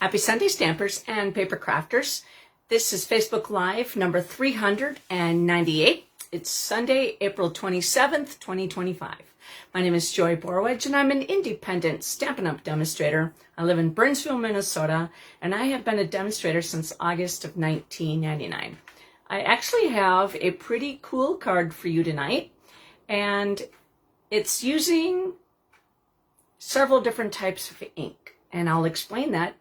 Happy Sunday, Stampers and Paper Crafters. This is Facebook Live number 398. It's Sunday, April 27th, 2025. My name is Joy Borwedge, and I'm an independent Stampin' Up! Demonstrator. I live in Burnsville, Minnesota, and I have been a demonstrator since August of 1999. I actually have a pretty cool card for you tonight, and it's using several different types of ink, and I'll explain that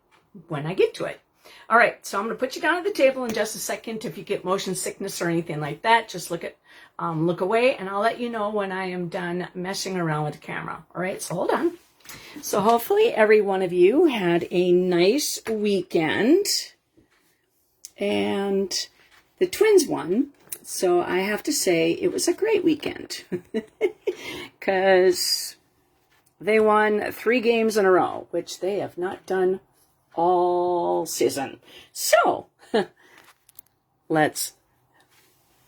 when I get to it. All right, so I'm going to put you down at the table in just a second. If you get motion sickness or anything like that, just look away, and I'll let you know when I am done messing around with the camera. All right, so hold on. So hopefully every one of you had a nice weekend, and the twins won. So I have to say it was a great weekend because they won 3 games in a row, which they have not done all season. So let's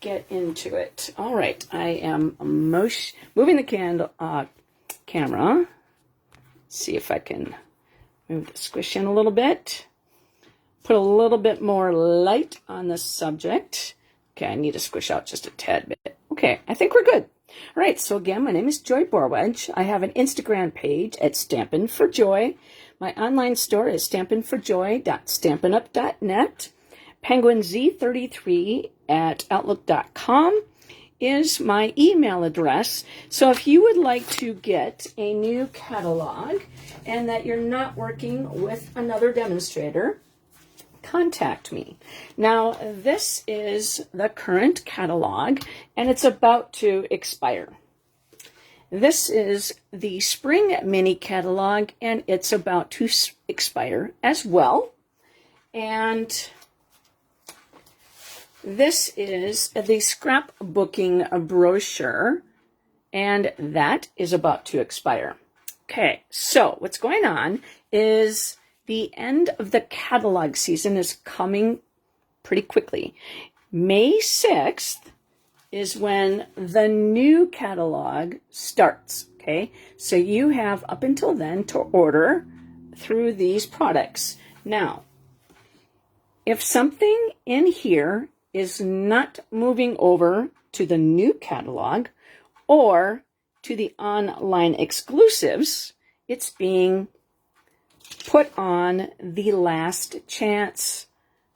get into it. All right, I am moving the camera. See if I can move the squish in a little bit. Put a little bit more light on the subject. Okay, I need to squish out just a tad bit. Okay, I think we're good. All right, so again, my name is Joy Borwedge. I have an Instagram page at Stampin' for Joy. My online store is stampin'up.net. PenguinZ33@outlook.com is my email address. So if you would like to get a new catalog and that you're not working with another demonstrator, contact me. Now, this is the current catalog, and it's about to expire. This is the spring mini catalog, and it's about to expire as well. And this is the scrapbooking brochure, and that is about to expire. Okay, so what's going on is the end of the catalog season is coming pretty quickly. May 6th is when the new catalog starts, okay? So you have up until then to order through these products. Now, if something in here is not moving over to the new catalog or to the online exclusives, it's being put on the last chance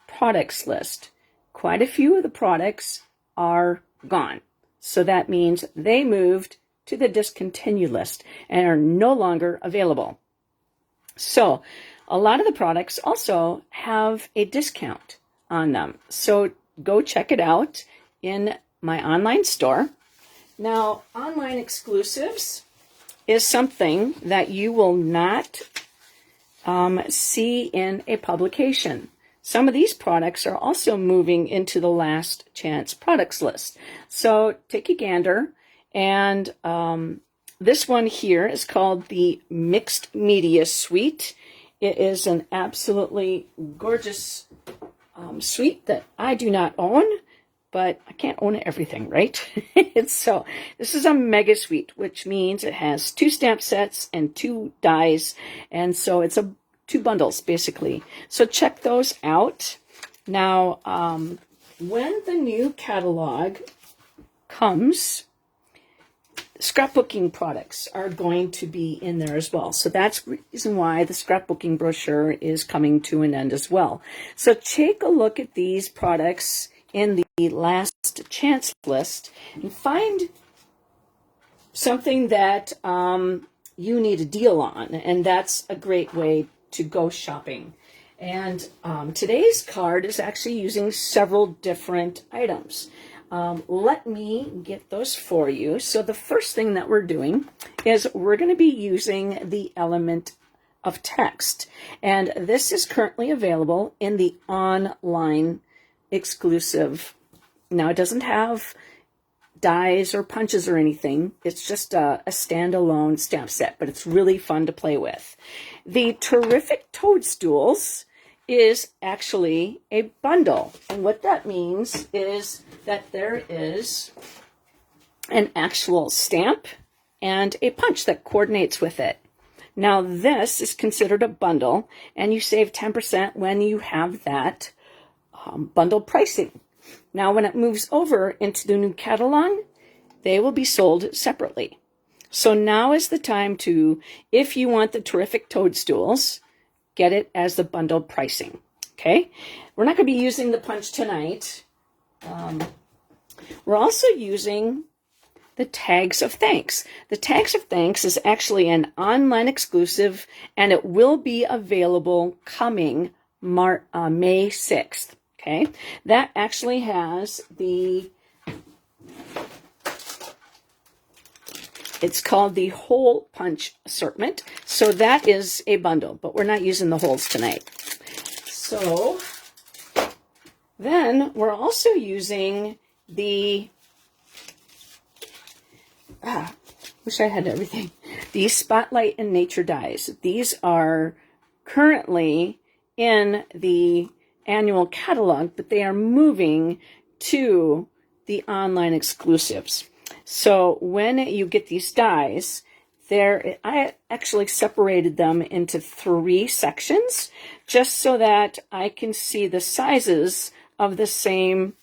products list. Quite a few of the products are gone. So that means they moved to the discontinued list and are no longer available. So a lot of the products also have a discount on them. So go check it out in my online store. Now, online exclusives is something that you will not see in a publication. Some of these products are also moving into the last chance products list. So take a gander. And this one here is called the Mixed Media Suite. It is an absolutely gorgeous suite that I do not own, but I can't own everything, right? So this is a mega suite, which means it has 2 stamp sets and 2 dies. And so it's 2 bundles, basically. So check those out. Now, when the new catalog comes, scrapbooking products are going to be in there as well. So that's the reason why the scrapbooking brochure is coming to an end as well. So take a look at these products in the last chance list and find something that you need a deal on. And that's a great way to go shopping. And today's card is actually using several different items. Let me get those for you. So the first thing that we're doing is we're going to be using the element of text. And this is currently available in the online exclusive. Now, it doesn't have dies or punches or anything. It's just a standalone stamp set, but it's really fun to play with. The Terrific Toadstools is actually a bundle. And what that means is that there is an actual stamp and a punch that coordinates with it. Now this is considered a bundle, and you save 10% when you have that bundle pricing. Now when it moves over into the new catalog, they will be sold separately. So now is the time to, if you want the terrific Toadstools, get it as the bundle pricing. Okay, we're not going to be using the punch tonight. We're also using the Tags of Thanks. The Tags of Thanks is actually an online exclusive, and it will be available coming May 6th. Okay, that actually has it's called the Hole Punch Assortment. So that is a bundle, but we're not using the holes tonight. So then we're also using the, wish I had everything, the Spotlight and Nature dies. These are currently in the annual catalog, but they are moving to the online exclusives. So when you get these dies, I actually separated them into 3 sections just so that I can see the sizes of the same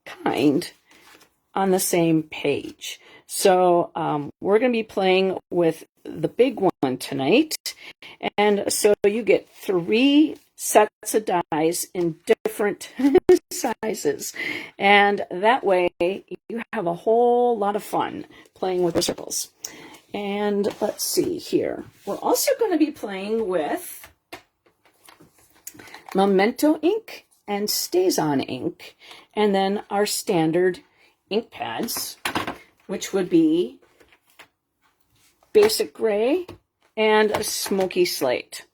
kind on the same page. So we're going to be playing with the big one tonight. And so you get 3 sets of dies in different sizes. And that way you have a whole lot of fun playing with the circles. And let's see here. We're also going to be playing with Memento ink and Stays-On ink. And then our standard ink pads, which would be Basic Gray and a Smoky Slate.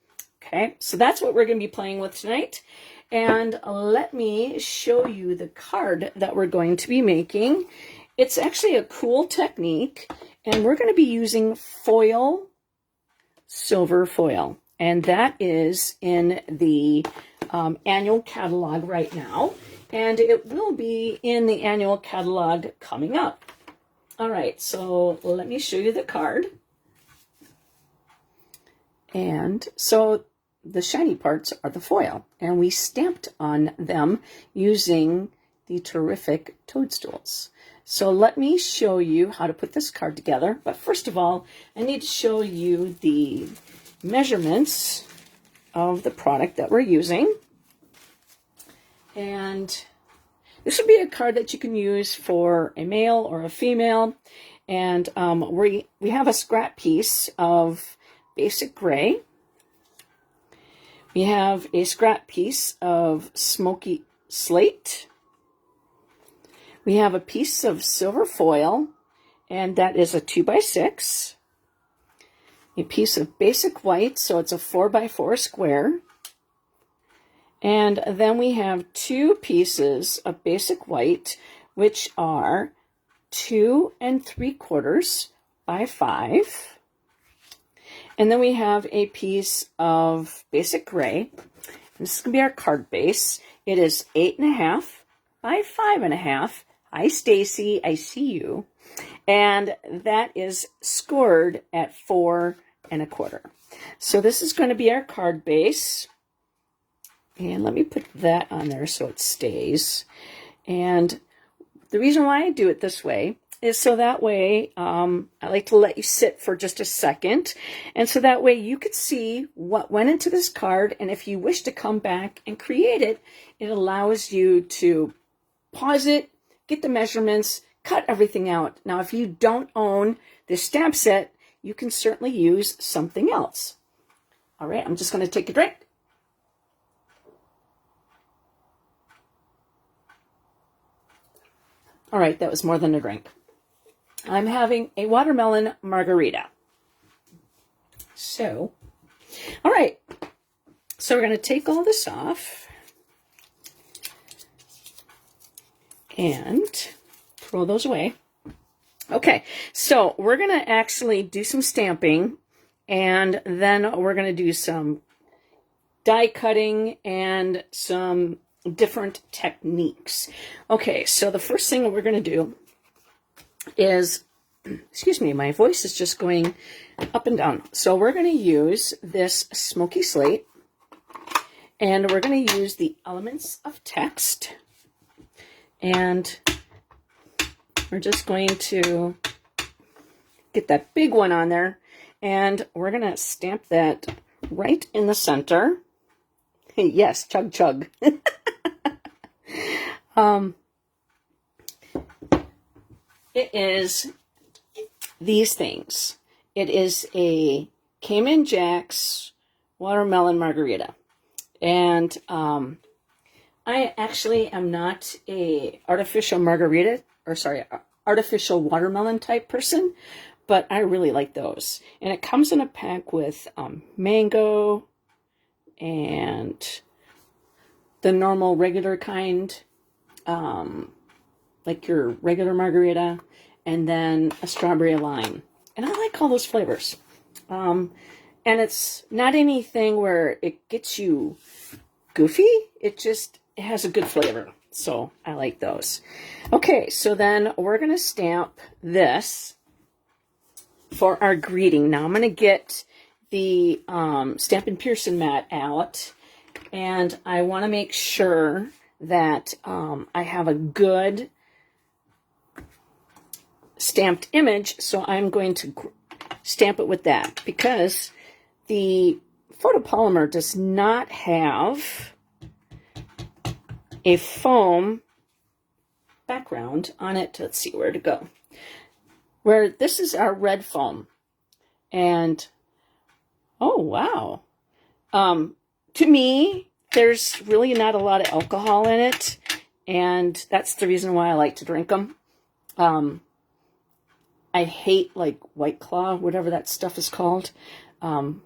Okay, so that's what we're going to be playing with tonight. And let me show you the card that we're going to be making. It's actually a cool technique, and we're going to be using foil, silver foil. And that is in the annual catalog right now. And it will be in the annual catalog coming up. All right, so let me show you the card. And so the shiny parts are the foil, and we stamped on them using the terrific Toadstools. So let me show you how to put this card together. But first of all, I need to show you the measurements of the product that we're using. And this would be a card that you can use for a male or a female. And we have a scrap piece of Basic Gray. We have a scrap piece of Smoky Slate. We have a piece of silver foil, and that is a 2x6. A piece of Basic White, so it's a 4x4 square. And then we have 2 pieces of Basic White, which are 2 3/4 by 5. And then we have a piece of Basic Gray. This is going to be our card base. It is 8.5 by 5.5. Hi, Stacy, I see you. And that is scored at 4 1/4. So this is going to be our card base. And let me put that on there so it stays. And the reason why I do it this way is so that way I like to let you sit for just a second. And so that way you could see what went into this card. And if you wish to come back and create it, it allows you to pause it, get the measurements, cut everything out. Now, if you don't own this stamp set, you can certainly use something else. All right, I'm just going to take a drink. All right, that was more than a drink. I'm having a watermelon margarita. So, all right. So we're going to take all this off and throw those away. Okay, so we're going to actually do some stamping, and then we're going to do some die cutting and some different techniques. Okay, so the first thing we're going to do is, excuse me, my voice is just going up and down. So we're going to use this smoky slate, and we're going to use the elements of text, and we're just going to get that big one on there, and we're going to stamp that right in the center. Yes, chug chug. It is these things. It is a Cayman Jack's watermelon margarita. And I actually am not a artificial watermelon type person, but I really like those. And it comes in a pack with mango and the normal regular kind, like your regular margarita, and then a strawberry lime. And I like all those flavors. And it's not anything where it gets you goofy. It has a good flavor. So I like those. Okay, so then we're going to stamp this for our greeting. Now I'm going to get the Stampin' Pearson mat out, and I want to make sure that I have a good stamped image, so I'm going to stamp it with that, because the photopolymer does not have a foam background on it. Let's see where to go. Where this is our red foam, and oh wow, to me there's really not a lot of alcohol in it, and that's the reason why I like to drink them. I hate like White Claw, whatever that stuff is called. And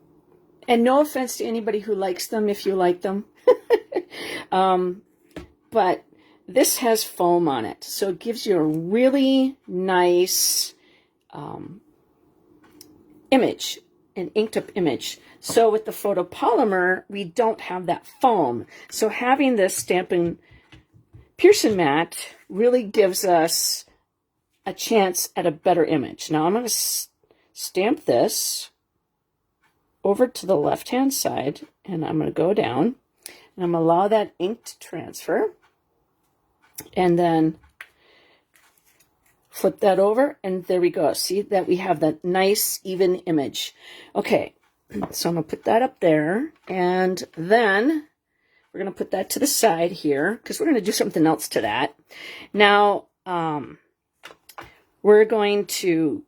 no offense to anybody who likes them if you like them. But this has foam on it, so it gives you a really nice image, an inked up image. So with the photopolymer, we don't have that foam. So having this Stampin' Pearson mat really gives us a chance at a better image. Now I'm going to stamp this over to the left-hand side, and I'm going to go down, and I'm going to allow that ink to transfer, and then flip that over, and there we go. See that we have that nice, even image. Okay, so I'm going to put that up there, and then we're going to put that to the side here, because we're going to do something else to that. Now, we're going to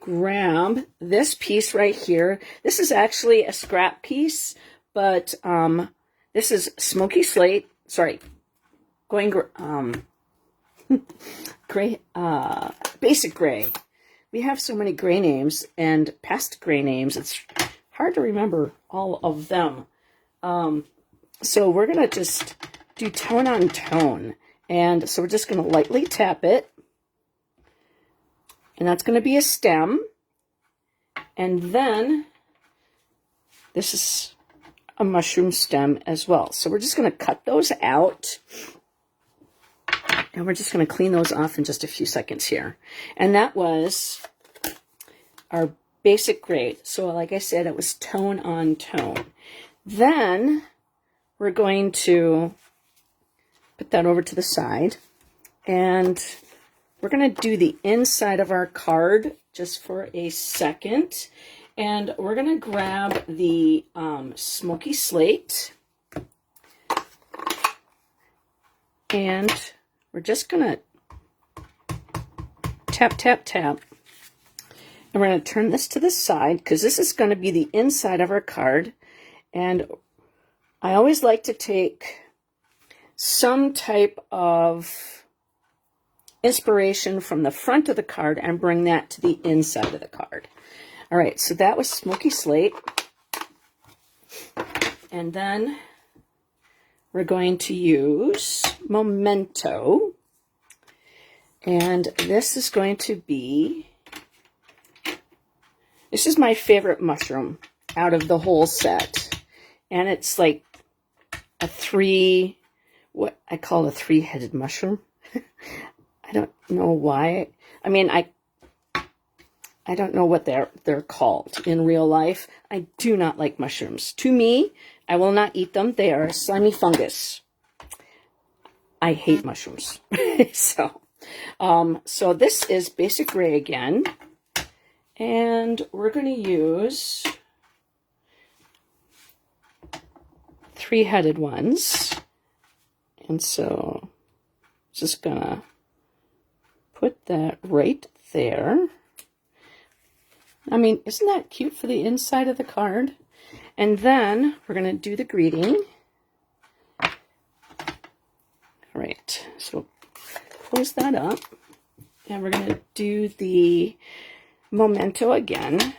grab this piece right here. This is actually a scrap piece, but this is smoky slate. Sorry, gray, basic gray. We have so many gray names and past gray names. It's hard to remember all of them. So we're gonna just do tone on tone, and so we're just gonna lightly tap it. And that's going to be a stem. And then this is a mushroom stem as well. So we're just going to cut those out. And we're just going to clean those off in just a few seconds here. And that was our basic gray. So like I said, it was tone on tone. Then we're going to put that over to the side. And we're going to do the inside of our card just for a second. And we're going to grab the smoky slate. And we're just going to tap, tap, tap. And we're going to turn this to the side, because this is going to be the inside of our card. And I always like to take some type of inspiration from the front of the card and bring that to the inside of the card. All right, so that was smoky slate. And then we're going to use Memento. And this is going to be, this is my favorite mushroom out of the whole set. And it's like what I call a three-headed mushroom. I don't know why. I mean, I don't know what they're called in real life. I do not like mushrooms. To me, I will not eat them. They are a slimy fungus. I hate mushrooms. So this is basic gray again. And we're going to use 3-headed ones. And so just going to put that right there. I mean, isn't that cute for the inside of the card? And then we're going to do the greeting. All right, so close that up. And we're going to do the memento again.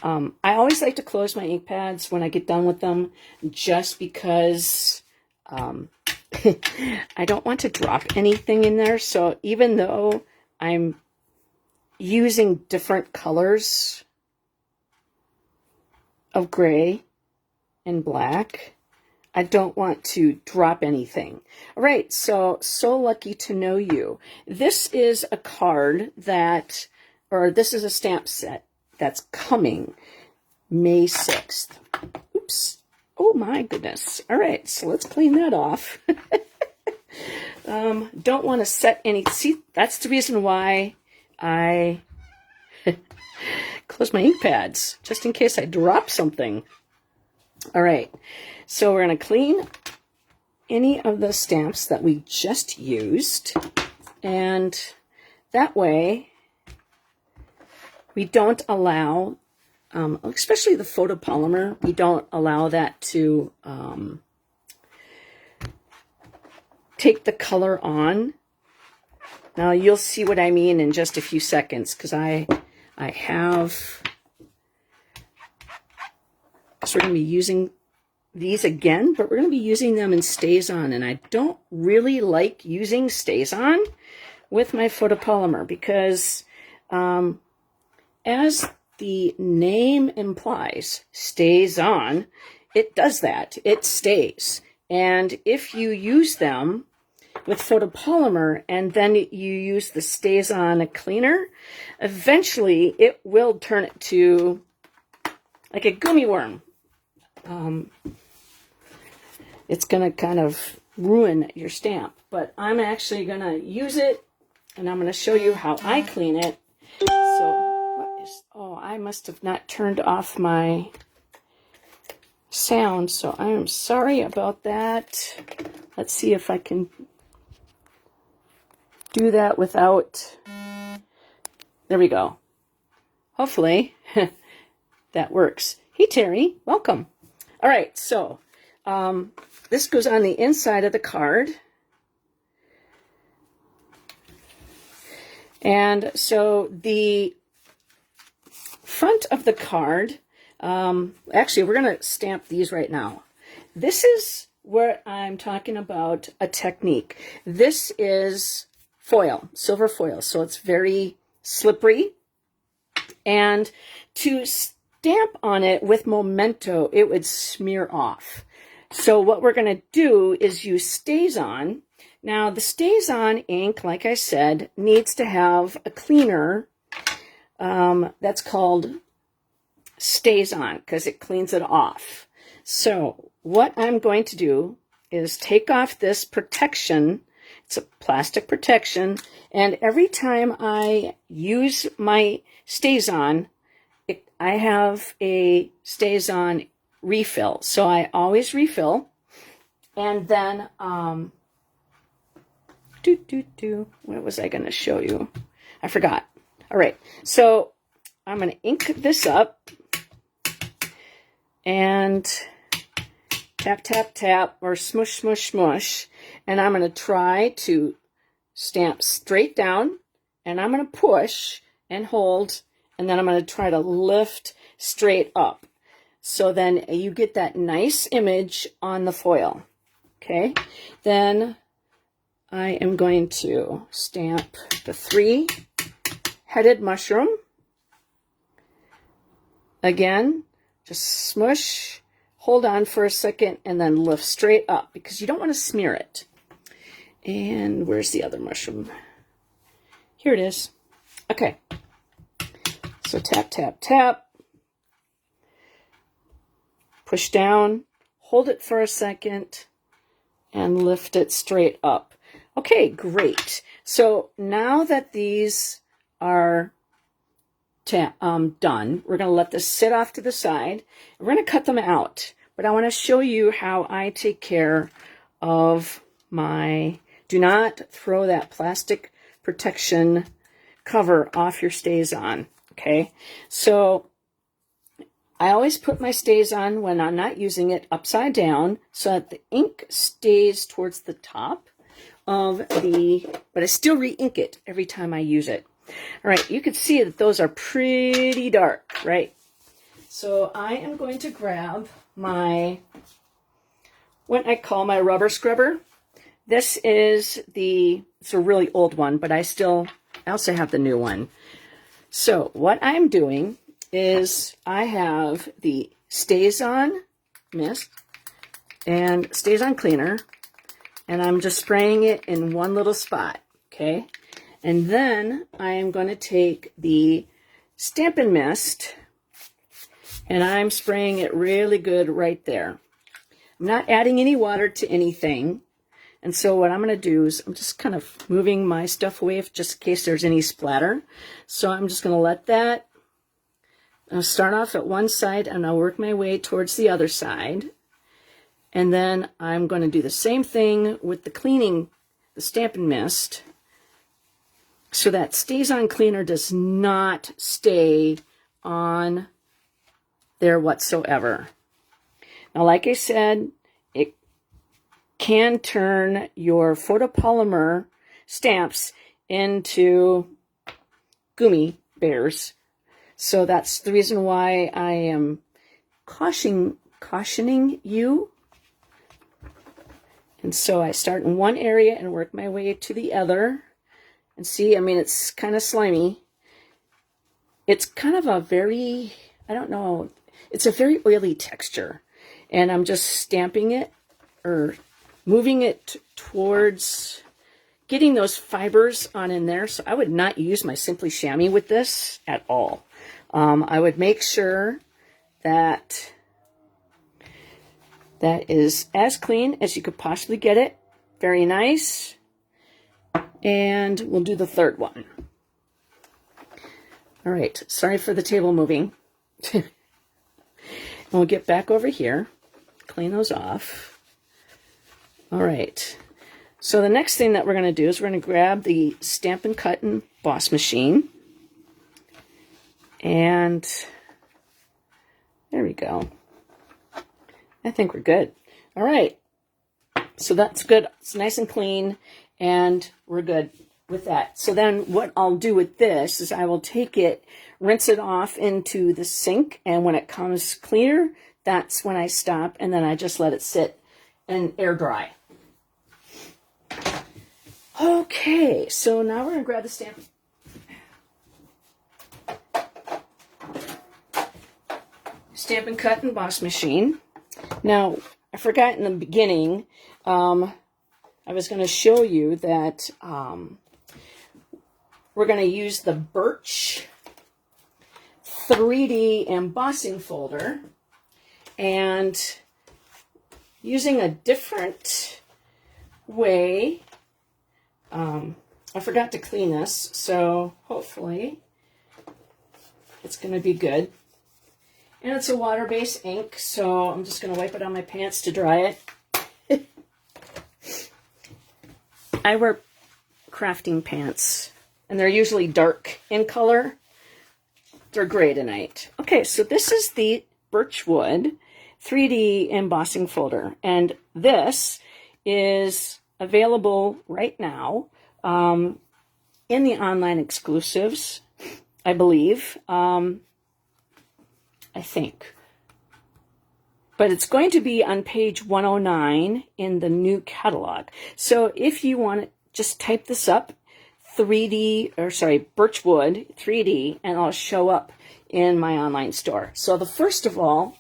I always like to close my ink pads when I get done with them, just because I don't want to drop anything in there. So even though I'm using different colors of gray and black, I don't want to drop anything. All right, so lucky to know you. This is a card that, or this is a stamp set that's coming May 6th. Oops. Oh my goodness. All right, so let's clean that off. Don't want to set any, see, that's the reason why I close my ink pads, just in case I drop something. All right, so we're going to clean any of the stamps that we just used, and that way we don't allow, especially the photopolymer, we don't allow that to take the color on. Now you'll see what I mean in just a few seconds, because I have, so we're going to be using these again, but we're going to be using them in StazOn, and I don't really like using StazOn with my photopolymer because as the name implies, StazOn, it does that. It stays. And if you use them with photopolymer and then you use the StazOn cleaner, eventually it will turn it to like a gummy worm. It's going to kind of ruin your stamp, but I'm actually going to use it, and I'm going to show you how I clean it. So what is, oh, I must have not turned off my sound, so I am sorry about that. Let's see if I can do that without, there we go. Hopefully that works. Hey Terry, welcome. All right, so this goes on the inside of the card. And so the front of the card, actually we're going to stamp these right now. This is where I'm talking about a technique. This is foil, silver foil, so it's very slippery. And to stamp on it with memento, it would smear off. So what we're going to do is use StazOn. Now the StazOn ink, like I said, needs to have a cleaner that's called StazOn because it cleans it off. So what I'm going to do is take off this protection. It's a plastic protection, and every time I use my StazOn, I have a StazOn refill. So I always refill, and then what was I going to show you? I forgot. All right, so I'm going to ink this up and tap, tap, tap, or smush, smush, smush. And I'm going to try to stamp straight down, and I'm going to push and hold, and then I'm going to try to lift straight up. So then you get that nice image on the foil. Okay, then I am going to stamp the 3-headed mushroom. Again, just smush, hold on for a second, and then lift straight up because you don't want to smear it. And where's the other mushroom? Here it is. Okay. So tap, tap, tap. Push down, hold it for a second, and lift it straight up. Okay, great. So now that these are done, we're going to let this sit off to the side. We're going to cut them out. But I want to show you how I take care of my... Do not throw that plastic protection cover off your StazOn, okay? So I always put my StazOn when I'm not using it upside down so that the ink stays towards the top of the... But I still re-ink it every time I use it. All right, you can see that those are pretty dark, right? So I am going to grab my, what I call my rubber scrubber. This is it's a really old one, but I also have the new one. So what I'm doing is I have the StazOn mist and StazOn cleaner, and I'm just spraying it in one little spot, okay? And then I am going to take the Stampin' Mist, and I'm spraying it really good right there. I'm not adding any water to anything. And so what I'm going to do is I'm just kind of moving my stuff away just in case there's any splatter. So I'm just going to let that start off at one side, and I'll work my way towards the other side. And then I'm going to do the same thing with the Stampin' Mist, so that StazOn cleaner does not stay on there whatsoever. Now, like I said, it can turn your photopolymer stamps into gummy bears. So that's the reason why I am cautioning you. And so I start in one area and work my way to the other. And see, I mean, it's kind of slimy. It's kind of a very, I don't know, it's a very oily texture. And I'm just stamping it or moving it towards getting those fibers on in there. So I would not use my Simply Chamois with this at all. I would make sure that that is as clean as you could possibly get it. Very nice. And we'll do the third one. All right, sorry for the table moving. And we'll get back over here, clean those off. All right, so the next thing that we're going to do is we're going to grab the Stampin' Cut and Boss machine. And there we go. I think we're good. All right, so that's good. It's nice and clean. And we're good with that. So then what I'll do with this is I will take it, rinse it off into the sink, and when it comes clear, that's when I stop, and then I just let it sit and air dry. Okay, so now we're going to grab the Stampin' Cut and Boss machine. Now, I forgot in the beginning, I was going to show you that we're going to use the Birch 3D embossing folder, and using a different way. I forgot to clean this, so hopefully it's going to be good. And it's a water-based ink, so I'm just going to wipe it on my pants to dry it. I wear crafting pants, and they're usually dark in color. They're gray tonight. Okay, so this is the Birchwood 3D embossing folder, and this is available right now in the online exclusives, I believe. I think. But it's going to be on page 109 in the new catalog. So if you want to just type this up, Birchwood 3D, and it'll show up in my online store. So first of all,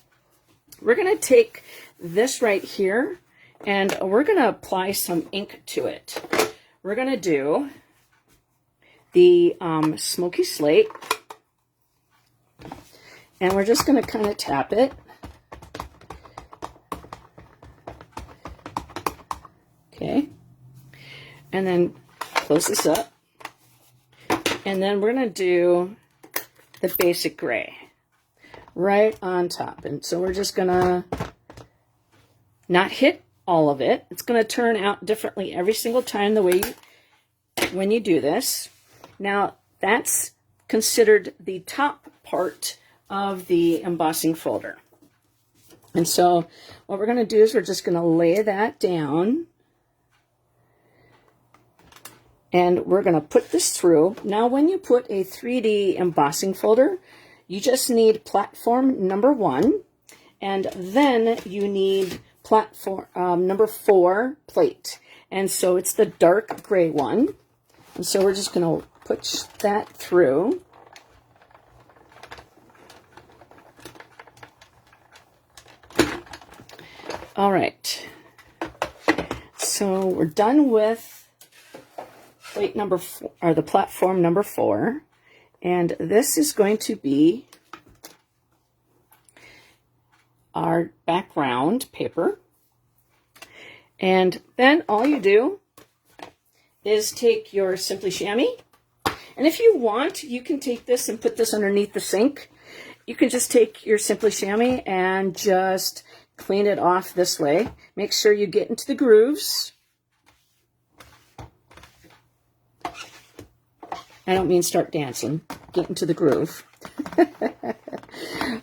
we're going to take this right here, and we're going to apply some ink to it. We're going to do the Smoky Slate, And we're just going to kind of tap it. Okay. And then close this up. And then we're going to do the basic gray right on top. And so we're just going to not hit all of it. It's going to turn out differently every single time the way when you do this. Now, that's considered the top part of the embossing folder. And so what we're going to do is we're just going to lay that down. And we're going to put this through. Now, when you put a 3D embossing folder, you just need platform number 1. And then you need platform number 4 plate. And so it's the dark gray one. And so we're just going to push that through. All right, so we're done with plate number 4, or the platform number 4, and this is going to be our background paper. And then all you do is take your Simply Chamois, and if you want, you can take this and put this underneath the sink. You can just take your Simply Chamois and just clean it off this way. Make sure you get into the grooves. I don't mean start dancing. Get into the groove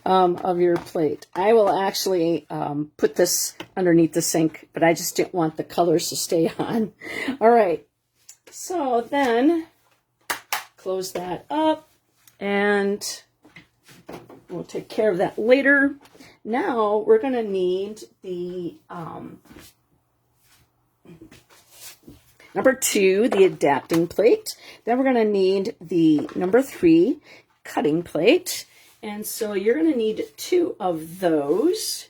of your plate. I will actually put this underneath the sink, but I just didn't want the colors to stay on. All right. So then close that up, and we'll take care of that later. Now we're going to need the number 2, the adapting plate. Then we're going to need the number 3 cutting plate. And so you're going to need 2 of those.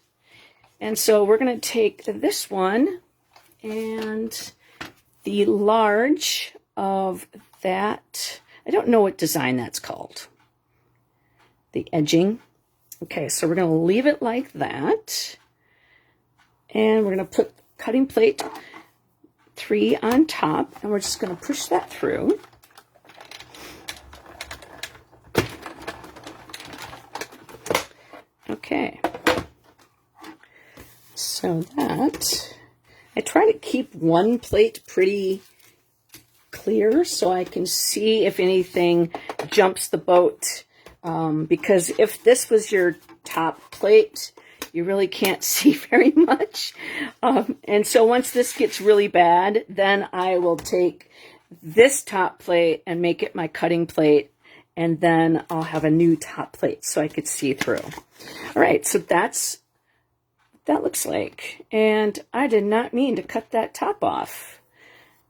And so we're going to take this one and the large of that. I don't know what design that's called. The edging. Okay, so we're going to leave it like that. And we're going to put cutting plate 3 on top, and we're just going to push that through. Okay. So that, I try to keep one plate pretty clear so I can see if anything jumps the boat. Because if this was your top plate, you really can't see very much. And so once this gets really bad, then I will take this top plate and make it my cutting plate, and then I'll have a new top plate so I could see through. All right, so that's what that looks like. And I did not mean to cut that top off.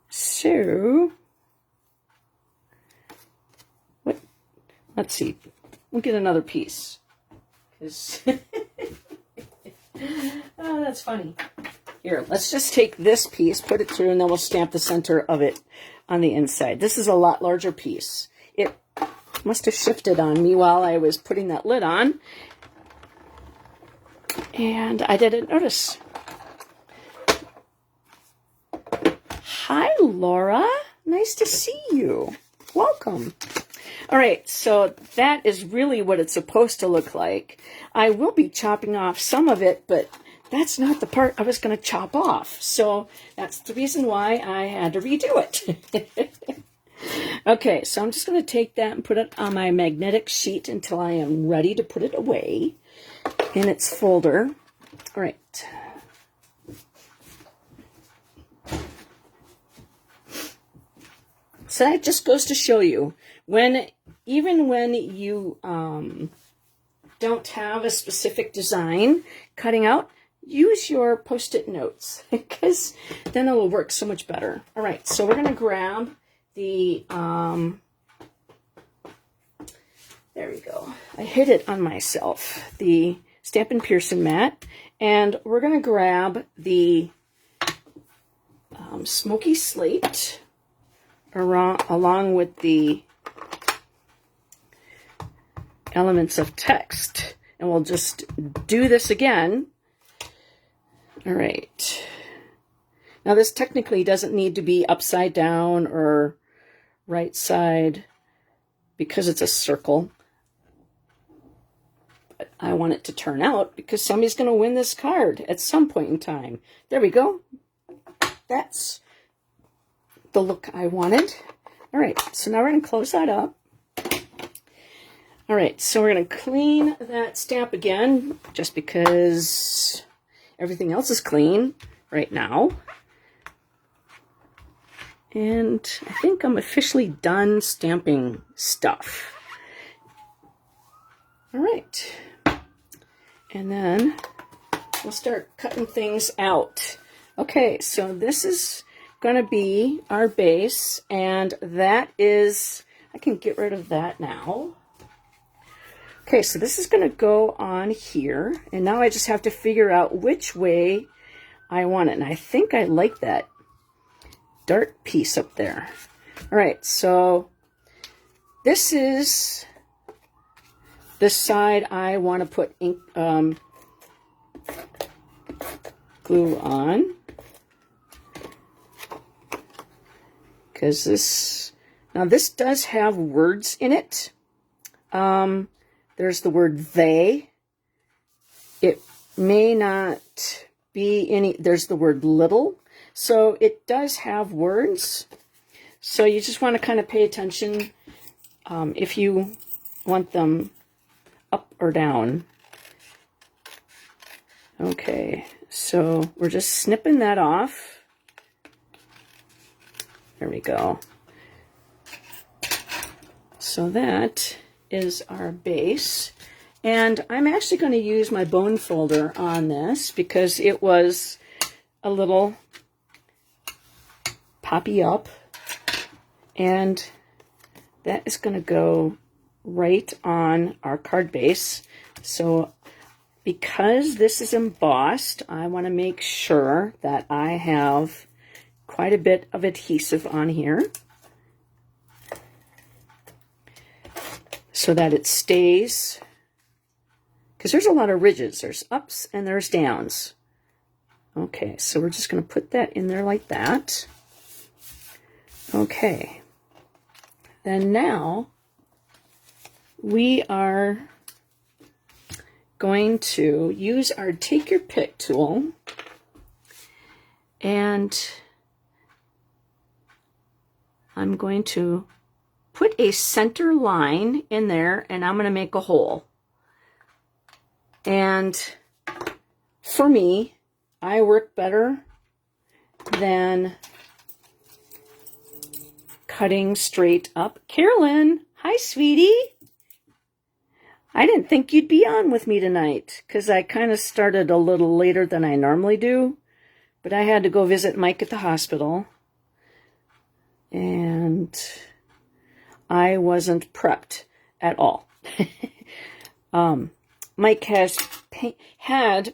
So, let's see. We'll get another piece. 'Cause oh, that's funny. Here, let's just take this piece, put it through, and then we'll stamp the center of it on the inside. This is a lot larger piece. It must have shifted on me while I was putting that lid on, and I didn't notice. Hi, Laura. Nice to see you. Welcome. All right, so that is really what it's supposed to look like. I will be chopping off some of it, but that's not the part I was going to chop off. So that's the reason why I had to redo it. Okay, so I'm just going to take that and put it on my magnetic sheet until I am ready to put it away in its folder. All right. So that just goes to show you, even when you don't have a specific design cutting out, use your Post-it notes, because then it will work so much better. All right, so we're going to grab the, there we go. I hid it on myself, the Stampin' Pearson mat, and we're going to grab the Smoky Slate along with the elements of text. And we'll just do this again. All right. Now this technically doesn't need to be upside down or right side because it's a circle. But I want it to turn out because somebody's going to win this card at some point in time. There we go. That's the look I wanted. All right, so now we're going to close that up. All right, so we're going to clean that stamp again just because everything else is clean right now. And I think I'm officially done stamping stuff. All right. And then we'll start cutting things out. Okay, so this is going to be our base, and that is, I can get rid of that now. Okay, so this is going to go on here, and now I just have to figure out which way I want it. And I think I like that dark piece up there. All right, so this is the side I want to put ink, glue on. Because this does have words in it. There's the word they. It may not be any, there's the word little. So it does have words. So you just want to kind of pay attention if you want them up or down. Okay, so we're just snipping that off. There we go. So that is our base. And I'm actually going to use my bone folder on this because it was a little poppy up. And that is going to go right on our card base. So because this is embossed, I want to make sure that I have quite a bit of adhesive on here so that it stays, because there's a lot of ridges. There's ups and there's downs. Okay, so we're just going to put that in there like that. Okay, then now we are going to use our Take Your Pick tool, and I'm going to put a center line in there, and I'm going to make a hole. And for me, I work better than cutting straight up. Carolyn, hi, sweetie. I didn't think you'd be on with me tonight because I kind of started a little later than I normally do, but I had to go visit Mike at the hospital, and I wasn't prepped at all. Mike had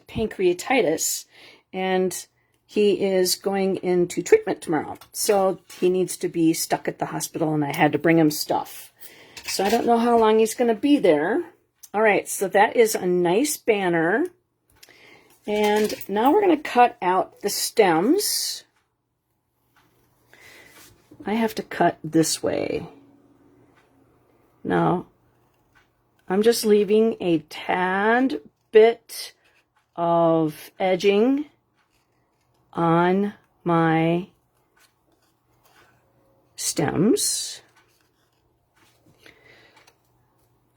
pancreatitis, and he is going into treatment tomorrow, so he needs to be stuck at the hospital, and I had to bring him stuff. So I don't know how long he's going to be there. All right, so that is a nice banner. And now we're going to cut out the stems. I have to cut this way. Now, I'm just leaving a tad bit of edging on my stems.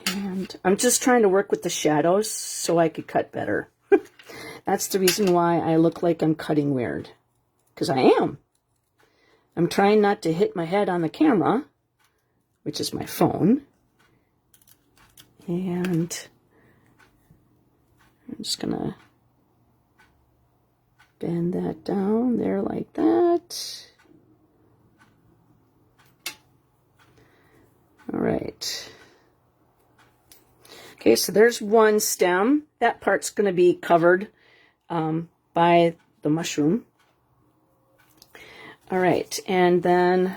And I'm just trying to work with the shadows so I could cut better. That's the reason why I look like I'm cutting weird. Because I am. I'm trying not to hit my head on the camera, which is my phone. And I'm just going to bend that down there like that. All right. Okay, so there's one stem. That part's going to be covered by the mushroom. All right, and then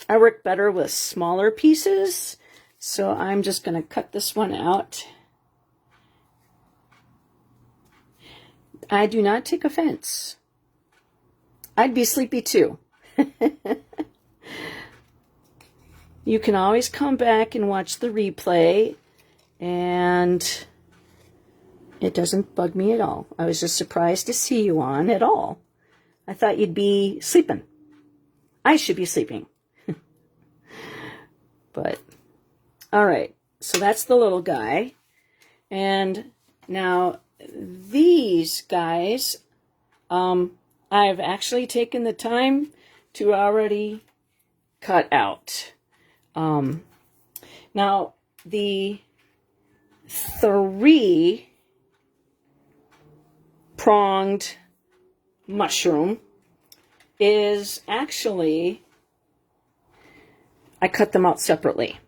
I work better with smaller pieces. So I'm just going to cut this one out. I do not take offense. I'd be sleepy too. You can always come back and watch the replay, and it doesn't bug me at all. I was just surprised to see you on at all. I thought you'd be sleeping. I should be sleeping. But, all right. So that's the little guy. And now these guys, I've actually taken the time to already cut out. Now, the 3-pronged mushroom is actually, I cut them out separately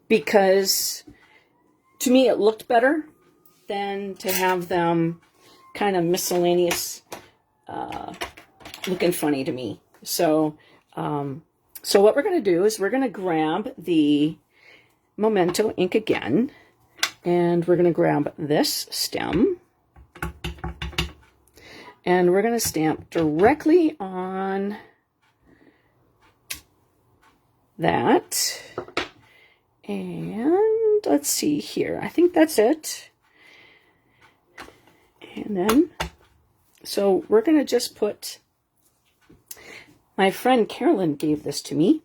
because to me it looked better than to have them kind of miscellaneous looking funny to me. So what we're going to do is we're going to grab the Memento ink again, and we're going to grab this stem, and we're going to stamp directly on that. And let's see here. I think that's it. And then, so we're going to just put, my friend Carolyn gave this to me.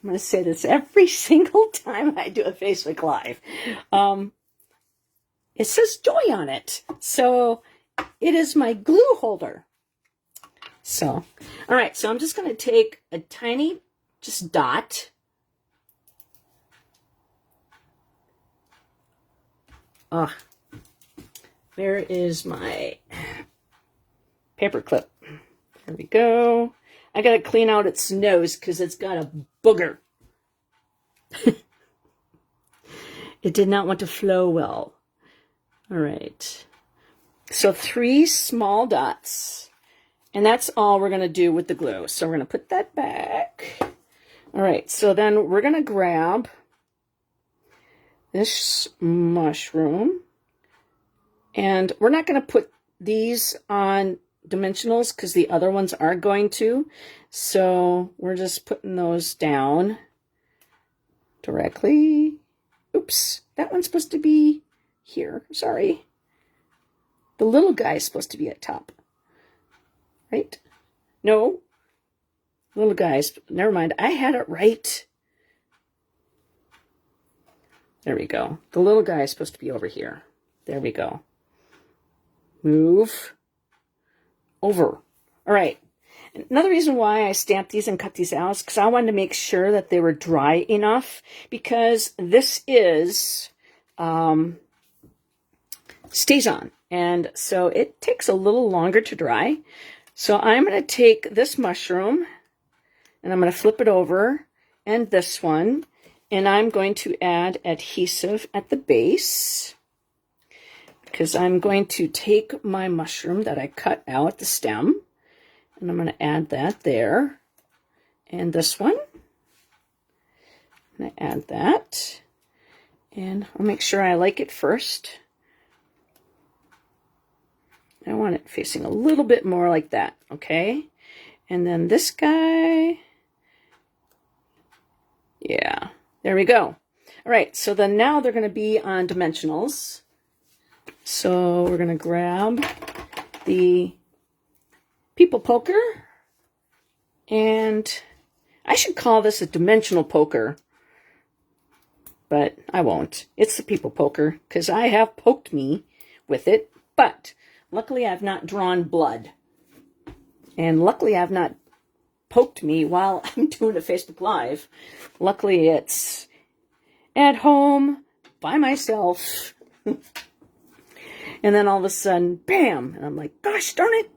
I'm going to say this every single time I do a Facebook Live. It says joy on it. So it is my glue holder. So, all right. So I'm just going to take a tiny, just dot. Where is my paper clip? There we go. I got to clean out its nose because it's got a booger. It did not want to flow well. All right. So 3 small dots. And that's all we're going to do with the glue. So we're going to put that back. All right. So then we're going to grab this mushroom. And we're not going to put these on dimensionals because the other ones are going to. So we're just putting those down directly. Oops, that one's supposed to be here. Sorry. The little guy is supposed to be at top. Right? No. Little guys. Never mind. I had it right. There we go. The little guy is supposed to be over here. There we go. Move over. All right. Another reason why I stamped these and cut these out is because I wanted to make sure that they were dry enough, because this is stays on, and so it takes a little longer to dry. So I'm going to take this mushroom and I'm going to flip it over, and this one, and I'm going to add adhesive at the base, because I'm going to take my mushroom that I cut out the stem, and I'm going to add that there. And this one, I'm going to add that. And I'll make sure I like it first. I want it facing a little bit more like that, okay? And then this guy, yeah, there we go. All right, so then now they're going to be on dimensionals. So we're going to grab the people poker, and I should call this a dimensional poker, but I won't. It's the people poker because I have poked me with it, but luckily I've not drawn blood, and luckily I've not poked me while I'm doing a Facebook Live. Luckily it's at home by myself. And then all of a sudden, bam, and I'm like, gosh darn it.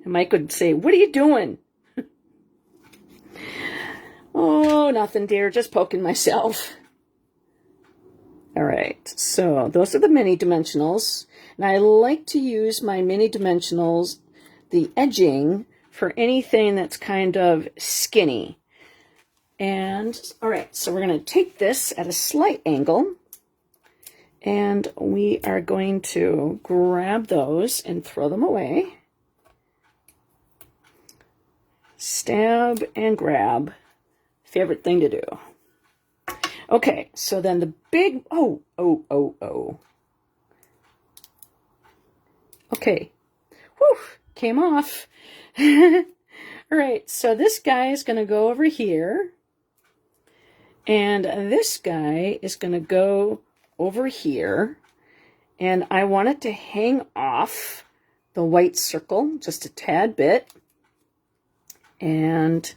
And Mike would say, what are you doing? Oh, nothing, dear, just poking myself. All right, so those are the mini dimensionals. And I like to use my mini dimensionals, the edging, for anything that's kind of skinny. And all right, so we're going to take this at a slight angle, and we are going to grab those and throw them away. Stab and grab. Favorite thing to do. Okay, so then the big, oh. Okay, whew, came off. All right, so this guy is going to go over here. And this guy is going to go over here. And I want it to hang off the white circle just a tad bit. And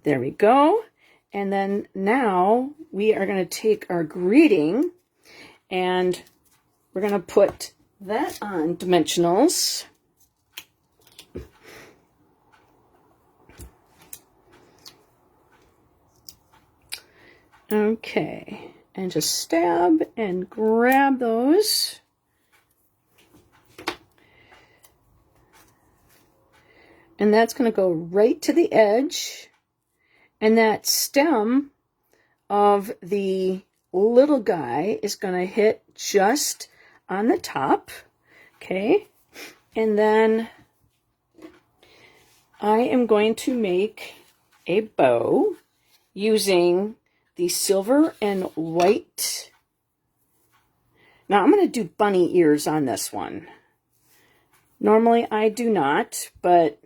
there we go. And then now we are going to take our greeting and we're going to put that on dimensionals. Okay, and just stab and grab those. And that's going to go right to the edge. And that stem of the little guy is going to hit just on the top. Okay, and then I am going to make a bow using the silver and white. Now I'm going to do bunny ears on this one. Normally I do not, but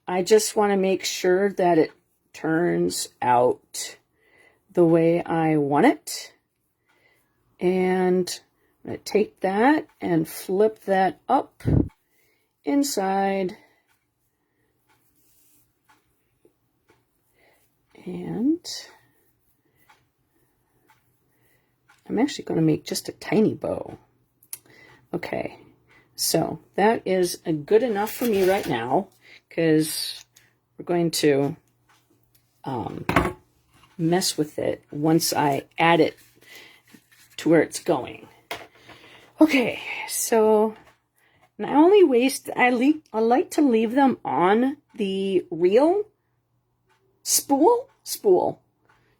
I just want to make sure that it turns out the way I want it. And I'm going to take that and flip that up inside. And I'm actually going to make just a tiny bow. Okay, so that is good enough for me right now because we're going to mess with it once I add it to where it's going. Okay, so I only waste, I like to leave them on the reel spool.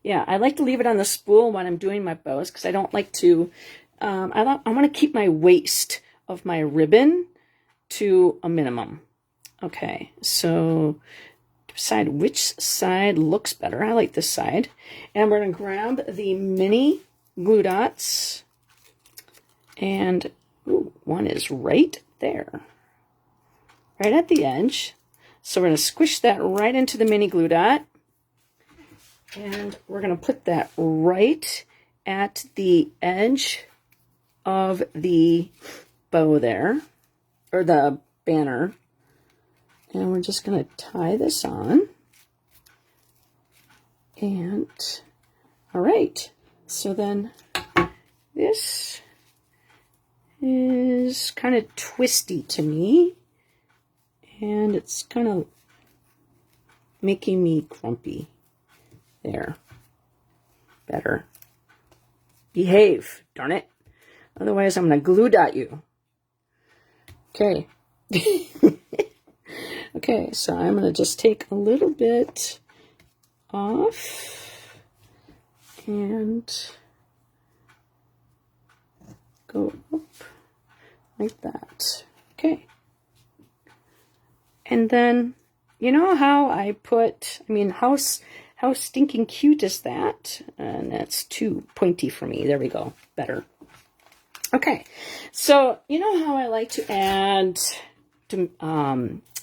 Yeah, I like to leave it on the spool when I'm doing my bows because I don't like to, I want to keep my waste of my ribbon to a minimum. Okay, so decide which side looks better. I like this side. And we're going to grab the mini glue dots. And ooh, one is right there. Right at the edge. So we're going to squish that right into the mini glue dot. And we're going to put that right at the edge of the bow there, or the banner. And we're just going to tie this on. And, all right. So then this is kind of twisty to me. And it's kind of making me grumpy. There. Better. Behave, darn it. Otherwise, I'm going to glue dot you. Okay. Okay, so I'm going to just take a little bit off and go up like that. Okay. And then, you know how I put, I mean, how stinking cute is that? And that's too pointy for me. There we go. Better. Okay. So, you know how I like to add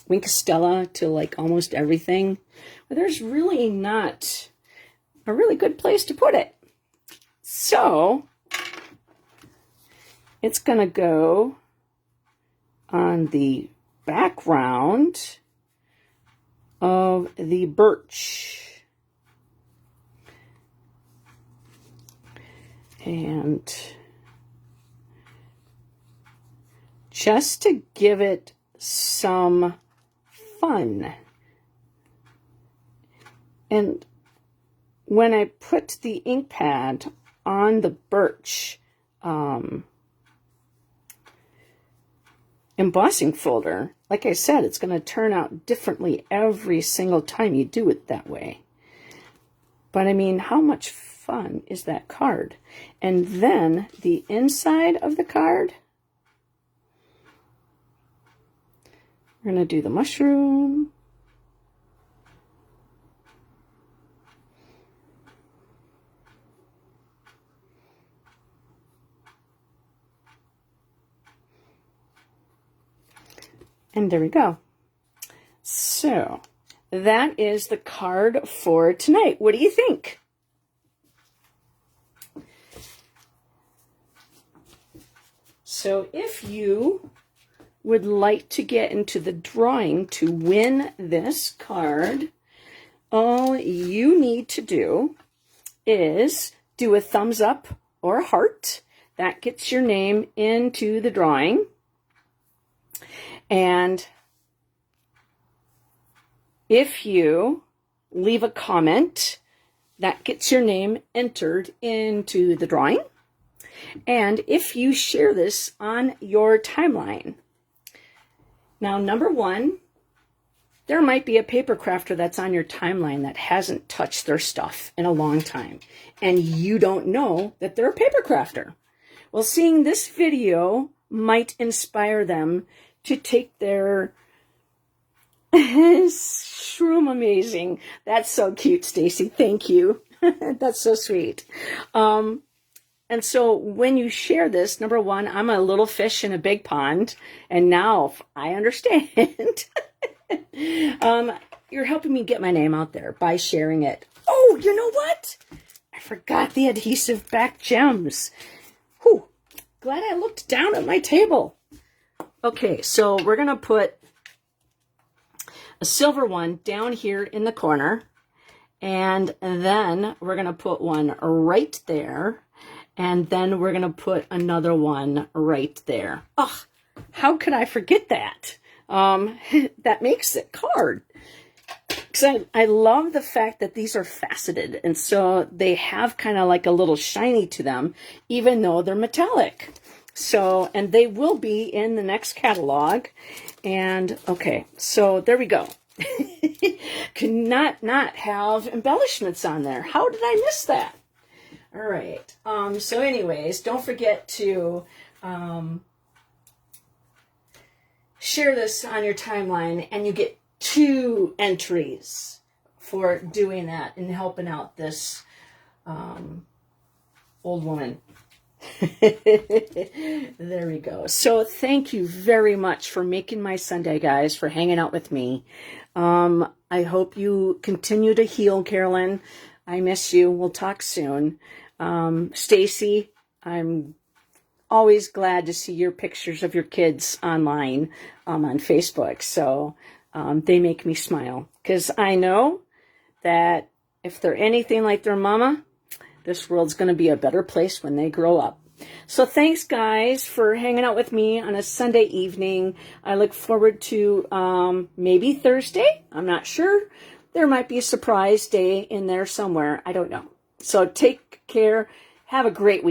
Wink Stella to like almost everything? But there's really not a really good place to put it. So, it's going to go on the background of the birch. And just to give it some fun. And when I put the ink pad on the birch embossing folder, like I said, it's going to turn out differently every single time you do it that way. But I mean, how much fun is that card? And then the inside of the card, we're going to do the mushroom. And there we go. So that is the card for tonight. What do you think? So if you would like to get into the drawing to win this card, all you need to do is do a thumbs up or a heart. That gets your name into the drawing. And if you leave a comment, that gets your name entered into the drawing. And if you share this on your timeline. Now, number one, there might be a paper crafter that's on your timeline that hasn't touched their stuff in a long time, and you don't know that they're a paper crafter. Well, seeing this video might inspire them to take their shroom amazing. That's so cute, Stacy. Thank you. That's so sweet. And so when you share this, number one, I'm a little fish in a big pond, and now I understand. You're helping me get my name out there by sharing it. Oh, you know what? I forgot the adhesive back gems. Whew, glad I looked down at my table. Okay, so we're going to put a silver one down here in the corner, and then we're going to put one right there, and then we're going to put another one right there. Oh, how could I forget that? That makes it card. Because I love the fact that these are faceted, and so they have kind of like a little shiny to them, even though they're metallic. So, and they will be in the next catalog. And okay, so there we go. Could not have embellishments on there. How did I miss that? All right. So anyways, don't forget to share this on your timeline, and you get 2 entries for doing that and helping out this old woman. There we go. So thank you very much for making my Sunday, guys, for hanging out with me. I hope you continue to heal, Carolyn. I miss you. We'll talk soon. Stacy, I'm always glad to see your pictures of your kids online on Facebook. So they make me smile, because I know that if they're anything like their mama, this world's going to be a better place when they grow up. So thanks, guys, for hanging out with me on a Sunday evening. I look forward to maybe Thursday. I'm not sure. There might be a surprise day in there somewhere. I don't know. So take care. Have a great week.